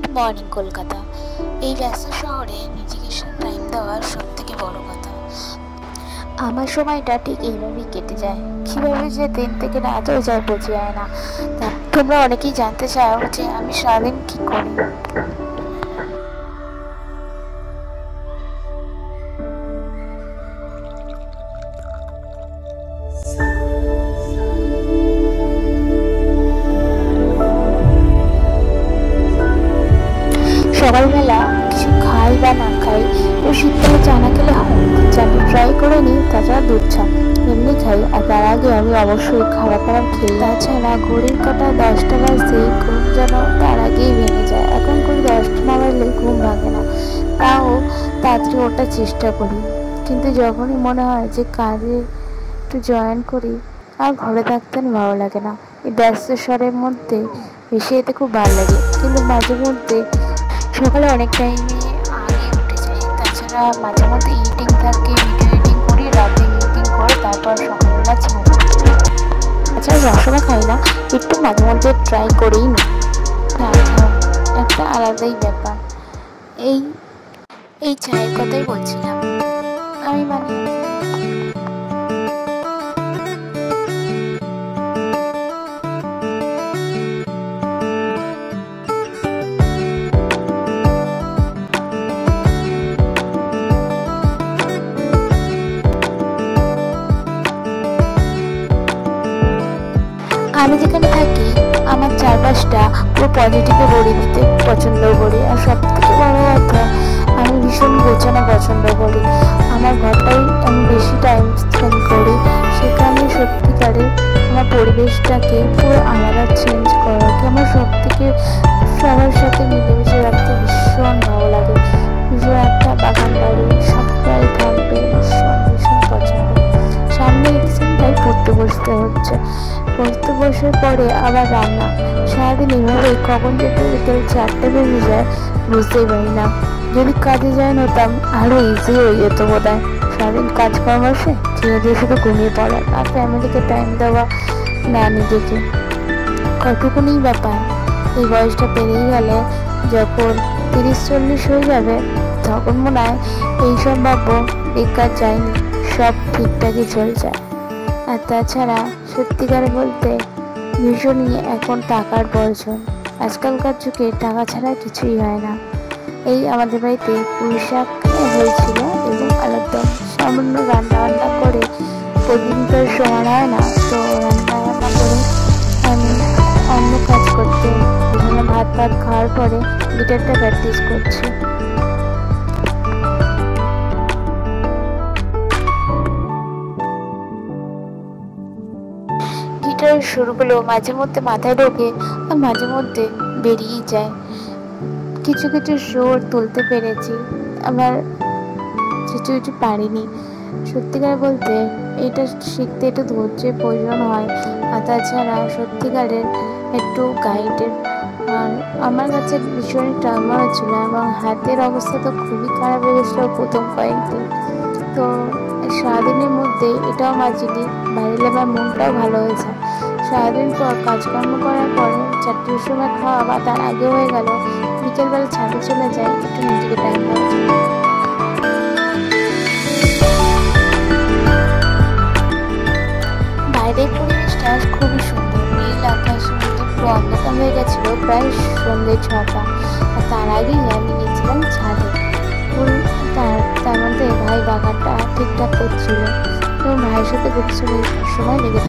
Good morning Kolkata. এই ব্যস্ত শহরে নিজেকে টাইম দেওয়া সব থেকে বড় কথা। আমার সময়টা ঠিক এইভাবেই কেটে যায়, কীভাবে যে দিন থেকে রাত হয়ে যায় বোঝা যায় না। তা তোমরা অনেকেই জানতে চাও যে আমি সারাদিন কী করি। সকালবেলা কিছু খাই বা না খাই, তো শীতকালে চা না খেলে হয়, চাটা ট্রাই করে নিই, তাছাড়া দুধ চা এমনি খাই। আর তার আগে আমি অবশ্যই খাবার দাবার খেয়ে, তাছাড়া ঘড়ির কাঁটা 10টা বাজতে ঘুম যেন তার আগেই ভেঙে যায়। এখন করে 10টা না বাজলে ঘুম ভাঙে না, তাও তাড়াতাড়ি ওঠার চেষ্টা করি। কিন্তু যখনই মনে হয় যে কাজে একটু জয়েন করি, আর ঘরে থাকতে ভালো লাগে না। এই ব্যস্ত শহরের মধ্যে এসে এতে খুব ভালো লাগে, কিন্তু মাঝে মধ্যে সকালে অনেক টাইমে আগে উঠে যাই। তাছাড়া মাঝে মধ্যে এডিটিং থাকে, ভিডিও এডিটিং করি, রাতে এডিটিং করে তারপর সকালবেলা ছাড়ি। তাছাড়া সবসময় খাই না, একটু মাঝে মধ্যে ট্রাই করেই নিই। একটা আলাদাই ব্যাপার। এই চায়ের কথাই বলছিলাম আমি, আমি যেখানে থাকি আমার চারপাশটা পুরো পজিটিভে ভরে দিতে পছন্দ করি। আর সব থেকে বড় কথা, আমি ভীষণ গোছানো পছন্দ করি। আমার ঘরটাই আমি বেশি টাইম স্পেন্ড করি, সেখানে সত্যিকারে আমার পরিবেশটাকে পুরো আলাদা চেঞ্জ করাকে আমার সব থেকে সবার সাথে মিলেমিশে রাখতে ভীষণ ভালো লাগে। ভীষণ একটা বাগান বাড়ি সবটাই থাকবে, ভীষণ ভীষণ পছন্দ। সামনে এক্সাম, তাই পড়তে বসতে হচ্ছে। পড়তে বসার পরে আবার রান্না, সারাদিন এভাবে কখন যে বিকেল 4টে বেজে যায় বুঝতেই পারি না। যদি কাজে জয়েন হতাম আরও ইজি হয়ে যেত বোধ হয়। সারাদিন কাজকর্ম আসে, ছেড়ে দিয়ে শুধু ঘুমিয়ে পড়া, আর ফ্যামিলিকে টাইম দেওয়া না নিজেকে, কতটুকুনি ব্যাপার। এই বয়সটা পেরিয়ে গেলে যখন 30-40 হয়ে যাবে, তখন মনে হয় এইসব ভাববো বেকার যায়নি, সব ঠিকঠাকই চলছে। আর তাছাড়া সত্যিকার বলতে ভীষণই এখন টাকার প্রয়োজন। আজকালকার যুগে টাকা ছাড়া কিছুই হয় না। এই আমাদের বাড়িতে পুঁই শাক হয়েছিল এবং আলুর দম, সামান্য রান্নাবান্না করে, প্রতিদিন তো সময় হয় না, তো রান্নাবান্না করে আমি অন্য কাজ করতে, এখানে ভাত খাওয়ার পরে গিটারটা প্র্যাকটিস করছি। গিটারের সুরগুলো মাঝে মধ্যে মাথায় ঢোকে আর মাঝে মধ্যে বেরিয়েই যায়। কিছু কিছু সুর তুলতে পেরেছি, আবার কিছু কিছু পারিনি। সত্যিকার বলতে এটা শিখতে একটু ধৈর্যের প্রয়োজন হয়, আর তাছাড়া সত্যিকারের একটু গাইডের। আর আমার কাছে ভীষণ ট্রমা হচ্ছিল এবং হাতের অবস্থা তো খুবই খারাপ হয়ে গেছিলো প্রথম কয়েকদিন। তো সারাদিনের মধ্যে এটাও মাঝিনি, বাড়িলে আমার মনটাও ভালো হয়েছে। সারাদিন পর কাজকর্ম করার পরে 4টের সময় খাওয়া বা তার আগে হয়ে গেল, বিকেলবেলা ছাদে চলে যায় একটু নিজেকে টাইম দেওয়ার জন্য। বাইরের পরিবেশটা খুবই সুন্দর, নীল আকাশের মধ্যে পুরো অন্ধকার হয়ে গেছিলো প্রায় সন্ধ্যে 6টা। আর তার আগেই আমি গেছিলাম ছাদে। তার মধ্যে ভাই বাগানটা ঠিকঠাক করছিল এবং ভাইয়ের সাথে কিছু সময় লেগে